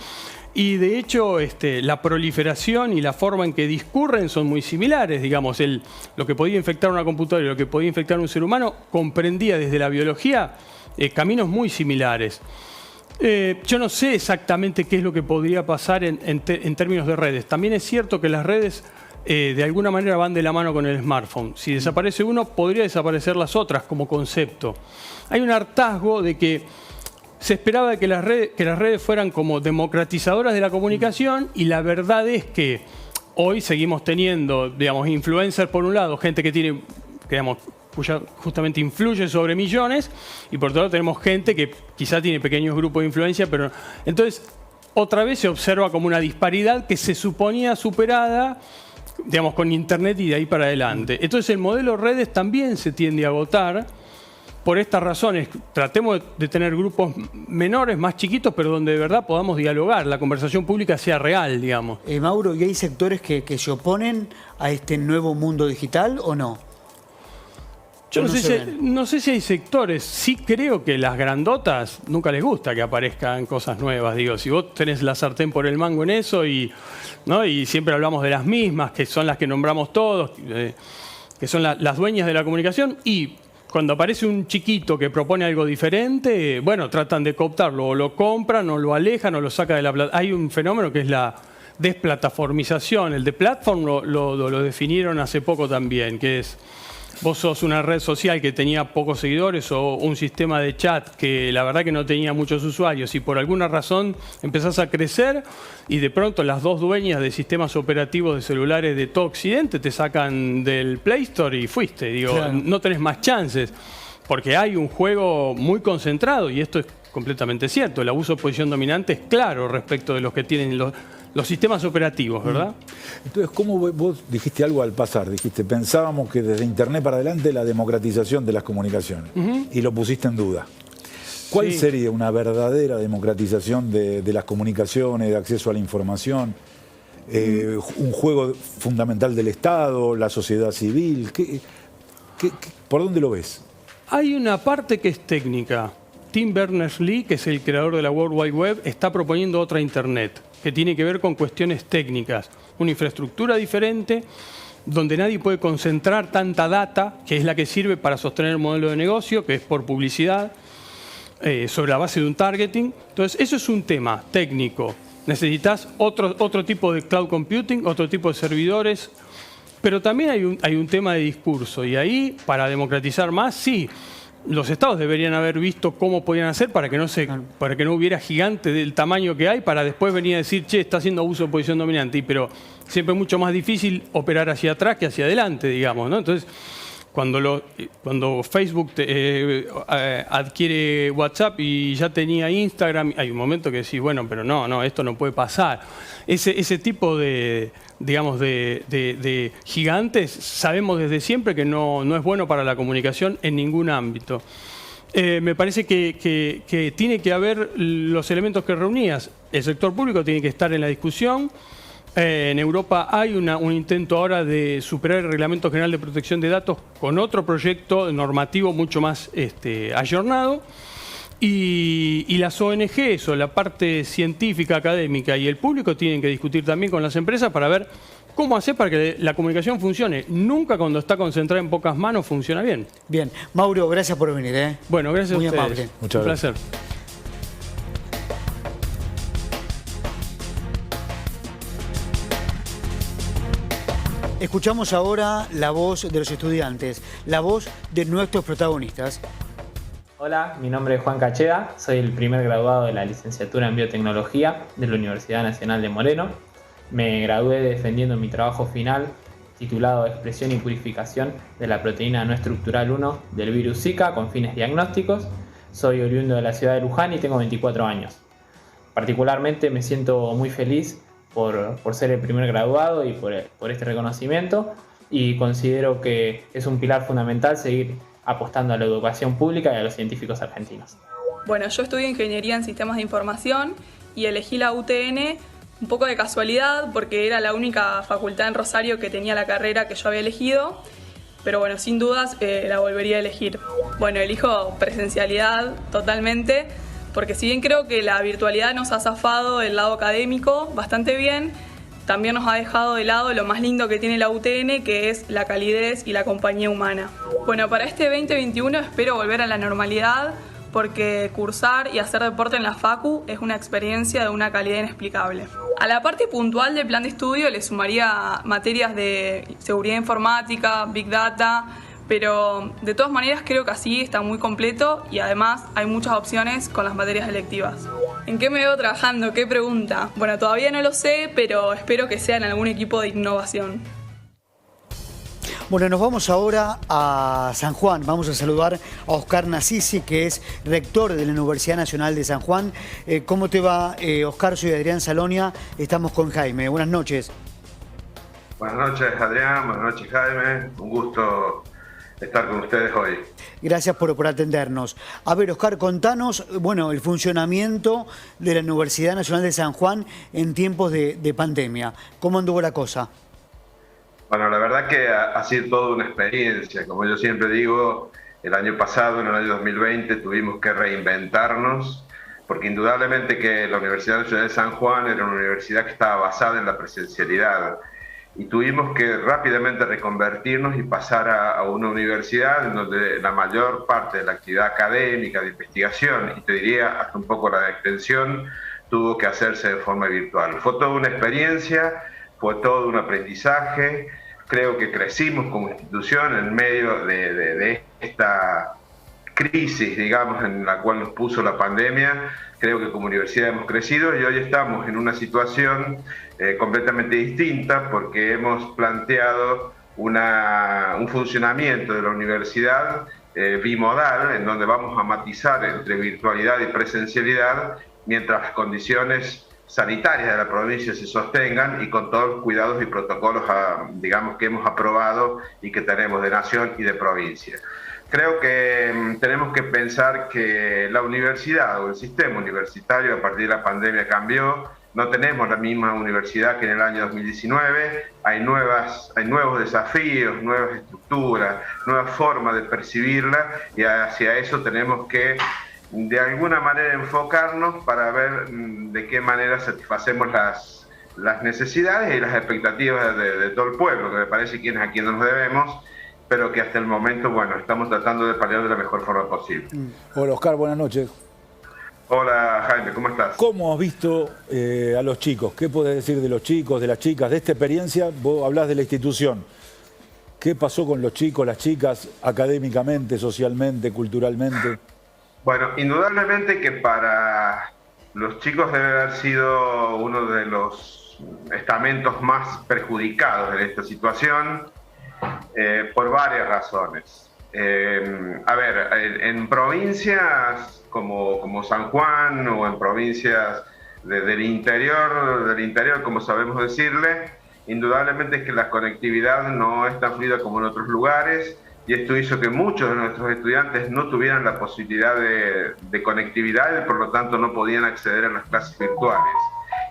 Y de hecho, la proliferación y la forma en que discurren son muy similares, digamos. Lo que podía infectar una computadora y lo que podía infectar un ser humano comprendía desde la biología caminos muy similares. Yo no sé exactamente qué es lo que podría pasar en términos de redes. También es cierto que las redes de alguna manera van de la mano con el smartphone. Si desaparece uno, podría desaparecer las otras como concepto. Hay un hartazgo de que se esperaba que las redes fueran como democratizadoras de la comunicación y la verdad es que hoy seguimos teniendo, digamos, influencers por un lado, gente que tiene, digamos, cuya justamente influye sobre millones, y por otro lado tenemos gente que quizá tiene pequeños grupos de influencia, pero entonces otra vez se observa como una disparidad que se suponía superada, digamos, con Internet y de ahí para adelante. Entonces el modelo redes también se tiende a agotar por estas razones. Tratemos de tener grupos menores, más chiquitos, pero donde de verdad podamos dialogar, la conversación pública sea real, digamos. Mauro, ¿y hay sectores que se oponen a este nuevo mundo digital o no? Yo no sé si hay sectores. Sí creo que las grandotas nunca les gusta que aparezcan cosas nuevas. Digo, si vos tenés la sartén por el mango en eso ¿no? Y siempre hablamos de las mismas, que son las que nombramos todos, que son las dueñas de la comunicación, y cuando aparece un chiquito que propone algo diferente, bueno, tratan de cooptarlo, o lo compran, o lo alejan, o lo sacan de la plataforma. Hay un fenómeno que es la desplataformización. El de platform lo definieron hace poco también, que es: vos sos una red social que tenía pocos seguidores o un sistema de chat que la verdad que no tenía muchos usuarios y por alguna razón empezás a crecer y de pronto las dos dueñas de sistemas operativos de celulares de todo Occidente te sacan del Play Store y fuiste. Digo, claro, no tenés más chances porque hay un juego muy concentrado y esto es completamente cierto. El abuso de posición dominante es claro respecto de los que tienen los sistemas operativos, ¿verdad? Entonces, ¿cómo vos dijiste algo al pasar? Dijiste, pensábamos que desde Internet para adelante la democratización de las comunicaciones, y lo pusiste en duda. ¿Cuál sería una verdadera democratización de las comunicaciones, de acceso a la información? ¿Un juego fundamental del Estado, la sociedad civil? ¿Por dónde lo ves? Hay una parte que es técnica. Tim Berners-Lee, que es el creador de la World Wide Web, está proponiendo otra Internet, que tiene que ver con cuestiones técnicas, una infraestructura diferente, donde nadie puede concentrar tanta data, que es la que sirve para sostener el modelo de negocio, que es por publicidad, sobre la base de un targeting. Entonces, eso es un tema técnico. Necesitas otro tipo de cloud computing, otro tipo de servidores, pero también hay un tema de discurso, y ahí, para democratizar más, sí, los estados deberían haber visto cómo podían hacer para que no hubiera gigante del tamaño que hay, para después venir a decir, che, está haciendo abuso de posición dominante. Pero siempre es mucho más difícil operar hacia atrás que hacia adelante, digamos, ¿no? Entonces, cuando Facebook adquiere WhatsApp y ya tenía Instagram, hay un momento que decís, bueno, pero no, esto no puede pasar. Ese tipo de gigantes sabemos desde siempre que no es bueno para la comunicación en ningún ámbito. Me parece que tiene que haber los elementos que reunías. El sector público tiene que estar en la discusión. En Europa hay un intento ahora de superar el Reglamento General de Protección de Datos con otro proyecto normativo mucho más ayornado. Y las ONGs o la parte científica, académica y el público tienen que discutir también con las empresas para ver cómo hacer para que la comunicación funcione. Nunca cuando está concentrada en pocas manos funciona bien. Bien. Mauro, gracias por venir. Bueno, gracias Muy a ustedes. amable. Muchas gracias. Un placer. Escuchamos ahora la voz de los estudiantes, la voz de nuestros protagonistas. Hola, mi nombre es Juan Cacheda, soy el primer graduado de la licenciatura en Biotecnología de la Universidad Nacional de Moreno. Me gradué defendiendo mi trabajo final titulado Expresión y purificación de la proteína no estructural 1 del virus Zika con fines diagnósticos. Soy oriundo de la ciudad de Luján y tengo 24 años. Particularmente me siento muy feliz por ser el primer graduado y por este reconocimiento, y considero que es un pilar fundamental seguir apostando a la educación pública y a los científicos argentinos. Bueno, yo estudio Ingeniería en Sistemas de Información y elegí la UTN un poco de casualidad porque era la única facultad en Rosario que tenía la carrera que yo había elegido, pero bueno, sin dudas la volvería a elegir. Bueno, elijo presencialidad totalmente, porque si bien creo que la virtualidad nos ha zafado el lado académico bastante bien, también nos ha dejado de lado lo más lindo que tiene la UTN, que es la calidez y la compañía humana. Bueno, para este 2021 espero volver a la normalidad, porque cursar y hacer deporte en la Facu es una experiencia de una calidad inexplicable. A la parte puntual del plan de estudio le sumaría materias de seguridad informática, Big Data, pero de todas maneras creo que así está muy completo y además hay muchas opciones con las materias electivas. ¿En qué me veo trabajando? ¿Qué pregunta? Bueno, todavía no lo sé, pero espero que sea en algún equipo de innovación. Bueno, nos vamos ahora a San Juan. Vamos a saludar a Oscar Nasisi, que es rector de la Universidad Nacional de San Juan. ¿Cómo te va, Oscar? Soy Adrián Salonia. Estamos con Jaime. Buenas noches. Buenas noches, Adrián. Buenas noches, Jaime. Un gusto estar con ustedes hoy. Gracias por atendernos. A ver, Oscar, contanos, bueno, el funcionamiento de la Universidad Nacional de San Juan en tiempos de pandemia. ¿Cómo anduvo la cosa? Bueno, la verdad que ha sido toda una experiencia. Como yo siempre digo, el año pasado, en el año 2020, tuvimos que reinventarnos, porque indudablemente que la Universidad Nacional de San Juan era una universidad que estaba basada en la presencialidad. Y tuvimos que rápidamente reconvertirnos y pasar a una universidad en donde la mayor parte de la actividad académica, de investigación, y te diría hasta un poco la de extensión, tuvo que hacerse de forma virtual. Fue toda una experiencia, fue todo un aprendizaje. Creo que crecimos como institución en medio de esta crisis, digamos, en la cual nos puso la pandemia. Creo que como universidad hemos crecido y hoy estamos en una situación completamente distinta, porque hemos planteado un funcionamiento de la universidad bimodal, en donde vamos a matizar entre virtualidad y presencialidad mientras las condiciones sanitarias de la provincia se sostengan y con todos los cuidados y protocolos, digamos, que hemos aprobado y que tenemos de nación y de provincia. Creo que tenemos que pensar que la universidad o el sistema universitario a partir de la pandemia cambió. No tenemos la misma universidad que en el año 2019. Hay nuevos desafíos, nuevas estructuras, nuevas formas de percibirla, y hacia eso tenemos que de alguna manera enfocarnos para ver de qué manera satisfacemos las necesidades y las expectativas de todo el pueblo, que me parece que es a quien nos debemos, pero que hasta el momento, bueno, estamos tratando de paliar de la mejor forma posible. Hola, Oscar, buenas noches. Hola, Jaime, ¿cómo estás? ¿Cómo has visto a los chicos? ¿Qué podés decir de los chicos, de las chicas, de esta experiencia? Vos hablás de la institución. ¿Qué pasó con los chicos, las chicas, académicamente, socialmente, culturalmente? Bueno, indudablemente que para los chicos debe haber sido uno de los estamentos más perjudicados de esta situación, por varias razones. A ver, en provincias como San Juan o en provincias del interior, como sabemos decirle, indudablemente es que la conectividad no es tan fluida como en otros lugares, y esto hizo que muchos de nuestros estudiantes no tuvieran la posibilidad de conectividad y por lo tanto no podían acceder a las clases virtuales.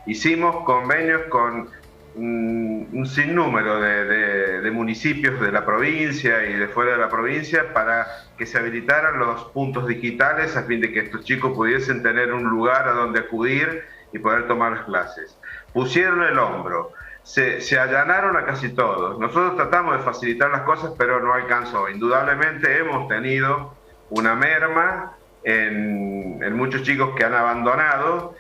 Hicimos convenios con un sinnúmero de municipios de la provincia y de fuera de la provincia para que se habilitaran los puntos digitales a fin de que estos chicos pudiesen tener un lugar a donde acudir y poder tomar las clases. Pusieron el hombro, se allanaron a casi todos. Nosotros tratamos de facilitar las cosas, pero no alcanzó. Indudablemente hemos tenido una merma en muchos chicos que han abandonado,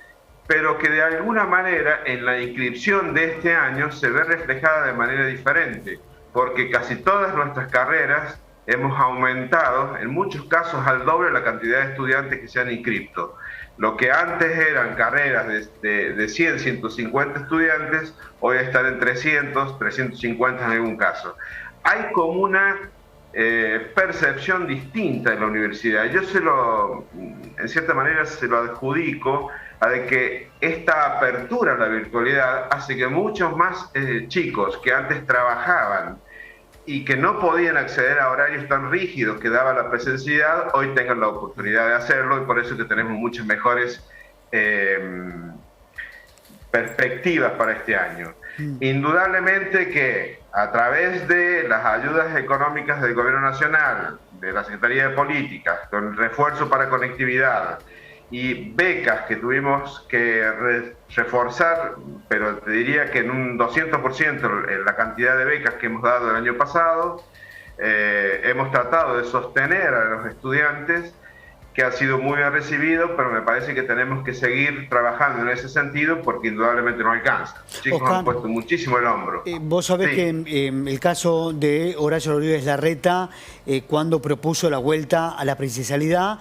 pero que de alguna manera en la inscripción de este año se ve reflejada de manera diferente, porque casi todas nuestras carreras hemos aumentado en muchos casos al doble la cantidad de estudiantes que se han inscrito. Lo que antes eran carreras de 100, 150 estudiantes, hoy están en 300, 350 en algún caso. Hay como una percepción distinta en la universidad. Yo en cierta manera se lo adjudico a de que esta apertura a la virtualidad hace que muchos más chicos que antes trabajaban y que no podían acceder a horarios tan rígidos que daba la presencialidad, hoy tengan la oportunidad de hacerlo, y por eso que tenemos muchas mejores perspectivas para este año. Indudablemente que a través de las ayudas económicas del Gobierno Nacional, de la Secretaría de Políticas, con el refuerzo para conectividad y becas que tuvimos que reforzar, pero te diría que en un 200% la cantidad de becas que hemos dado el año pasado, hemos tratado de sostener a los estudiantes, que ha sido muy bien recibido, pero me parece que tenemos que seguir trabajando en ese sentido porque indudablemente no alcanza. Los chicos Oscar, han puesto muchísimo el hombro. Vos sabés que el caso de Horacio Rodríguez Larreta, cuando propuso la vuelta a la presencialidad,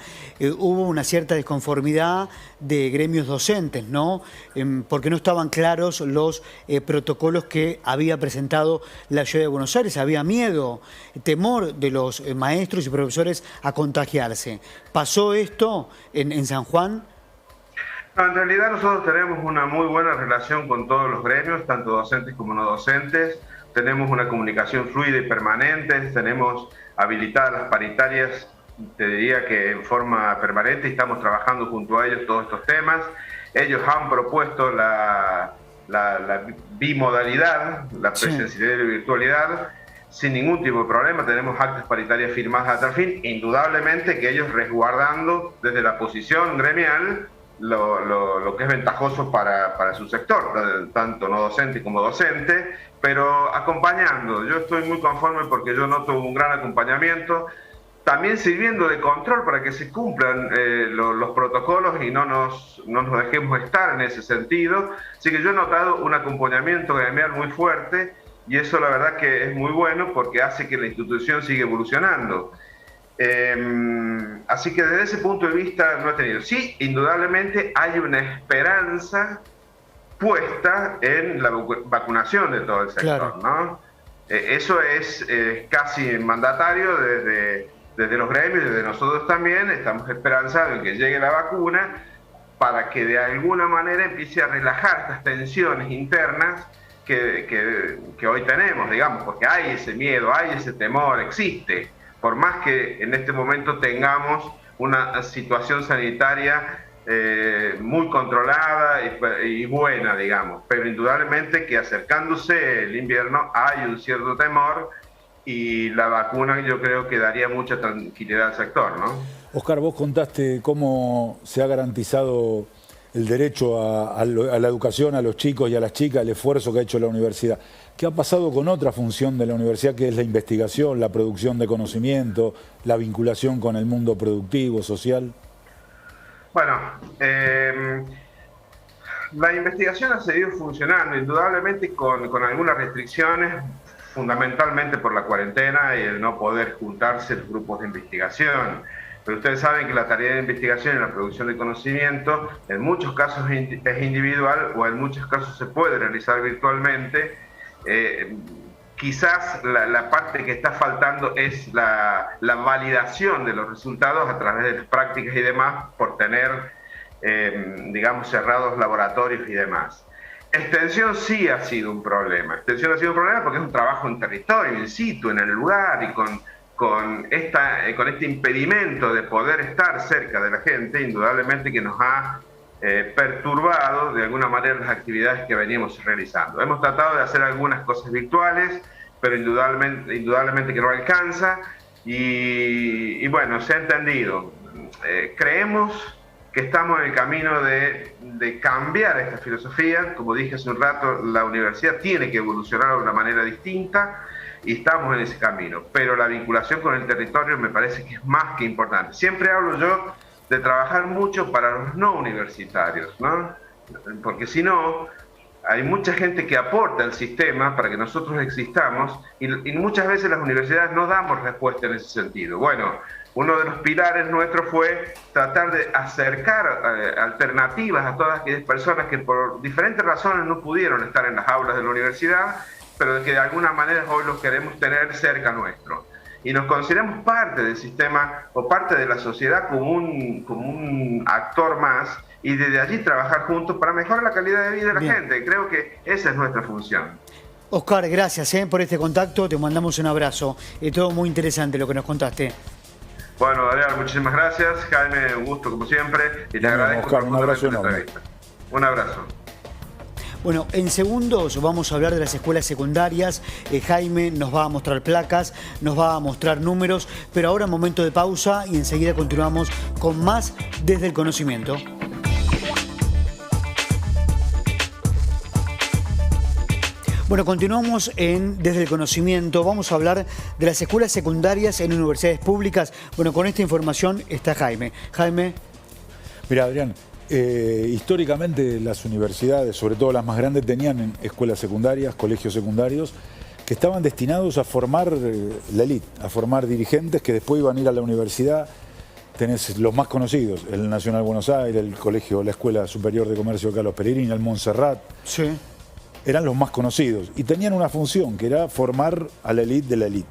hubo una cierta desconformidad de gremios docentes, ¿no? Porque no estaban claros los protocolos que había presentado la Ciudad de Buenos Aires. Había miedo, temor de los maestros y profesores a contagiarse. ¿Pasó esto en San Juan? No, en realidad nosotros tenemos una muy buena relación con todos los gremios, tanto docentes como no docentes. Tenemos una comunicación fluida y permanente, tenemos habilitadas las paritarias, te diría que en forma permanente, y estamos trabajando junto a ellos todos estos temas. Ellos han propuesto la bimodalidad, la presencialidad y la virtualidad, sin ningún tipo de problema. Tenemos actas paritarias firmadas hasta el fin, indudablemente que ellos resguardando desde la posición gremial lo que es ventajoso para su sector, tanto no docente como docente, pero acompañando. Yo estoy muy conforme porque yo noto un gran acompañamiento, también sirviendo de control para que se cumplan los protocolos y no nos dejemos estar en ese sentido. Así que yo he notado un acompañamiento gremial muy fuerte, y eso la verdad que es muy bueno porque hace que la institución siga evolucionando. Así que desde ese punto de vista no he tenido. Sí, indudablemente hay una esperanza puesta en la vacunación de todo el sector, ¿no? Eso es casi mandatario desde los gremios, desde nosotros también. Estamos esperanzados en que llegue la vacuna para que de alguna manera empiece a relajar estas tensiones internas que hoy tenemos, digamos, porque hay ese miedo, hay ese temor, existe. Por más que en este momento tengamos una situación sanitaria muy controlada y buena, digamos, pero indudablemente que acercándose el invierno hay un cierto temor, y la vacuna yo creo que daría mucha tranquilidad al sector, ¿no? Oscar, vos contaste cómo se ha garantizado el derecho a la educación, a los chicos y a las chicas, el esfuerzo que ha hecho la universidad. ¿Qué ha pasado con otra función de la universidad, que es la investigación, la producción de conocimiento, la vinculación con el mundo productivo, social? Bueno, la investigación ha seguido funcionando, indudablemente con algunas restricciones, fundamentalmente por la cuarentena y el no poder juntarse los grupos de investigación. Pero ustedes saben que la tarea de investigación y la producción de conocimiento en muchos casos es individual, o en muchos casos se puede realizar virtualmente. Quizás la parte que está faltando es la validación de los resultados a través de las prácticas y demás, por tener, digamos, cerrados laboratorios y demás. Extensión sí ha sido un problema. Extensión ha sido un problema porque es un trabajo en territorio, in situ, en el lugar, y con este impedimento de poder estar cerca de la gente, indudablemente que nos ha perturbado de alguna manera las actividades que veníamos realizando. Hemos tratado de hacer algunas cosas virtuales, pero indudablemente que no alcanza, y bueno, se ha entendido. Creemos que estamos en el camino de cambiar esta filosofía. Como dije hace un rato, la universidad tiene que evolucionar de una manera distinta, y estamos en ese camino, pero la vinculación con el territorio me parece que es más que importante. Siempre hablo yo de trabajar mucho para los no universitarios, ¿no? Porque si no, hay mucha gente que aporta al sistema para que nosotros existamos y muchas veces las universidades no damos respuesta en ese sentido. Bueno, uno de los pilares nuestros fue tratar de acercar alternativas a todas aquellas personas que por diferentes razones no pudieron estar en las aulas de la universidad, pero que de alguna manera hoy los queremos tener cerca nuestro. Y nos consideramos parte del sistema o parte de la sociedad como un actor más, y desde allí trabajar juntos para mejorar la calidad de vida de la gente. Creo que esa es nuestra función. Oscar, gracias por este contacto, te mandamos un abrazo. Es todo muy interesante lo que nos contaste. Bueno, Adrián, muchísimas gracias. Jaime, un gusto como siempre. Y te agradezco Oscar, un abrazo por la entrevista. Un abrazo. Bueno, en segundos vamos a hablar de las escuelas secundarias. Jaime nos va a mostrar placas, nos va a mostrar números, pero ahora momento de pausa y enseguida continuamos con más Desde el Conocimiento. Bueno, continuamos Desde el Conocimiento. Vamos a hablar de las escuelas secundarias en universidades públicas. Bueno, con esta información está Jaime. Jaime. Mira, Adrián, históricamente las universidades, sobre todo las más grandes, tenían escuelas secundarias, colegios secundarios, que estaban destinados a formar la élite, a formar dirigentes que después iban a ir a la universidad. Tenés los más conocidos, el Nacional Buenos Aires, el colegio, la Escuela Superior de Comercio de Carlos Pellegrini, el Montserrat. Sí. Eran los más conocidos y tenían una función que era formar a la élite de la élite.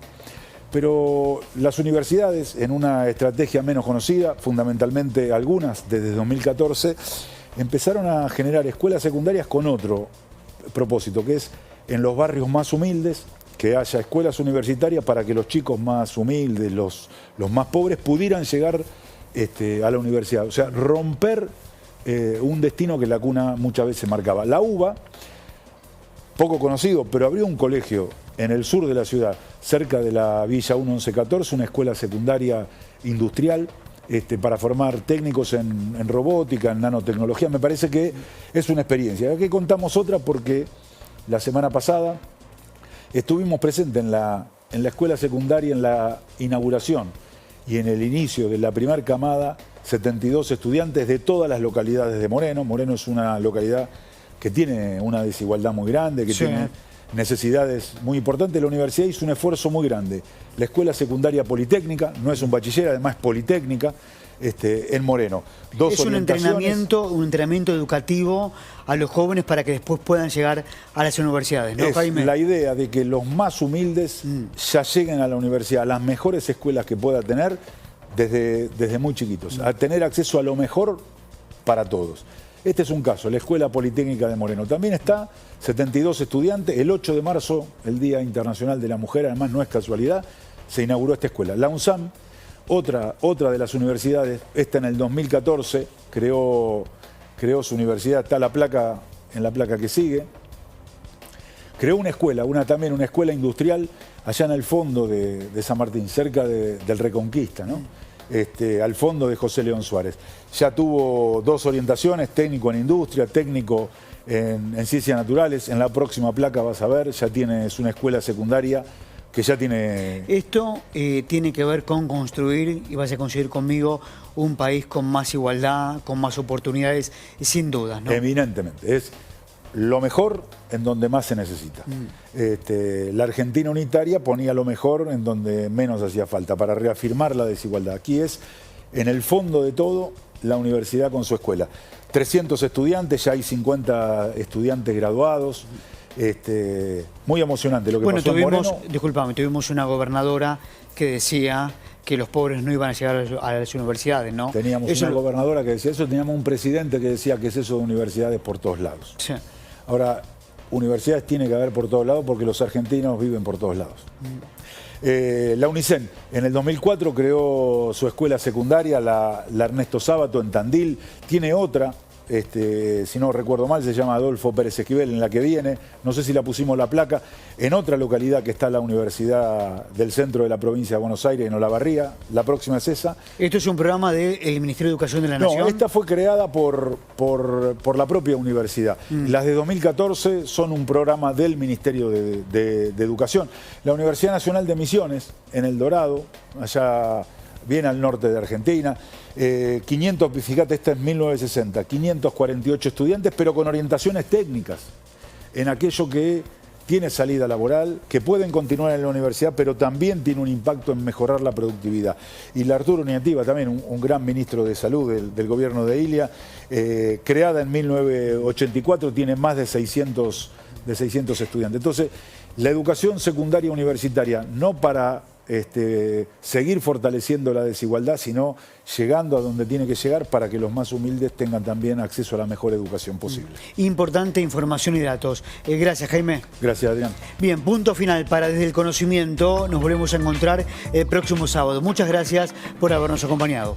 Pero las universidades, en una estrategia menos conocida, fundamentalmente algunas desde 2014, empezaron a generar escuelas secundarias con otro propósito, que es en los barrios más humildes, que haya escuelas universitarias para que los chicos más humildes, los más pobres, pudieran llegar a la universidad. O sea, romper un destino que la cuna muchas veces marcaba. La UBA, poco conocido, pero abrió un colegio en el sur de la ciudad, cerca de la Villa 1114, una escuela secundaria industrial para formar técnicos en robótica, en nanotecnología. Me parece que es una experiencia. Aquí contamos otra porque la semana pasada estuvimos presentes en la escuela secundaria, en la inauguración y en el inicio de la primera camada, 72 estudiantes de todas las localidades de Moreno. Moreno es una localidad que tiene una desigualdad muy grande, que tiene necesidades muy importantes. La universidad hizo un esfuerzo muy grande. La escuela secundaria politécnica, no es un bachiller, además es politécnica, en Moreno. Es un entrenamiento educativo a los jóvenes para que después puedan llegar a las universidades, ¿no, Jaime? Es la idea de que los más humildes ya lleguen a la universidad, a las mejores escuelas que pueda tener desde muy chiquitos, a tener acceso a lo mejor para todos. Este es un caso, la Escuela Politécnica de Moreno. También está 72 estudiantes. El 8 de marzo, el Día Internacional de la Mujer, además no es casualidad, se inauguró esta escuela. La UNSAM, otra de las universidades, esta en el 2014, creó su universidad, está en la placa que sigue. Creó una escuela, también una escuela industrial, allá en el fondo de San Martín, cerca del Reconquista, ¿no? Al fondo de José León Suárez. Ya tuvo 2 orientaciones, técnico en industria, técnico en ciencias naturales. En la próxima placa vas a ver, es una escuela secundaria que ya tiene... Esto tiene que ver con construir, y vas a coincidir conmigo, un país con más igualdad, con más oportunidades, sin duda, ¿no? Eminentemente. Es lo mejor en donde más se necesita. La Argentina unitaria ponía lo mejor en donde menos hacía falta para reafirmar la desigualdad. Aquí es, en el fondo de todo, la universidad con su escuela. 300 estudiantes, ya hay 50 estudiantes graduados. Muy emocionante lo que pasó en Moreno. Disculpame, tuvimos una gobernadora que decía que los pobres no iban a llegar a las universidades, ¿no? Teníamos una gobernadora que decía eso, teníamos un presidente que decía que es eso de universidades por todos lados. Sí. Ahora, universidades tiene que haber por todos lados porque los argentinos viven por todos lados. La UNICEN en el 2004 creó su escuela secundaria, la Ernesto Sábato en Tandil. Tiene otra, si no recuerdo mal, se llama Adolfo Pérez Esquivel, en la que viene, no sé si la pusimos la placa, en otra localidad que está la Universidad del Centro de la Provincia de Buenos Aires, en Olavarría. La próxima es esa. ¿Esto es un programa del Ministerio de Educación de la Nación? No, esta fue creada por la propia universidad. Las de 2014 son un programa del Ministerio de Educación. La Universidad Nacional de Misiones, en El Dorado, allá bien al norte de Argentina, 500, fíjate, esta es 1960, 548 estudiantes, pero con orientaciones técnicas. en aquello que tiene salida laboral, que pueden continuar en la universidad, pero también tiene un impacto en mejorar la productividad. Y la Arturo Niativa, también un gran ministro de salud del gobierno de Ilia, creada en 1984, tiene más de 600 estudiantes. Entonces, la educación secundaria universitaria, no para seguir fortaleciendo la desigualdad, sino llegando a donde tiene que llegar para que los más humildes tengan también acceso a la mejor educación posible. Importante información y datos. Gracias, Jaime. Gracias, Adrián. Bien, punto final para Desde el Conocimiento. Nos volvemos a encontrar el próximo sábado. Muchas gracias por habernos acompañado.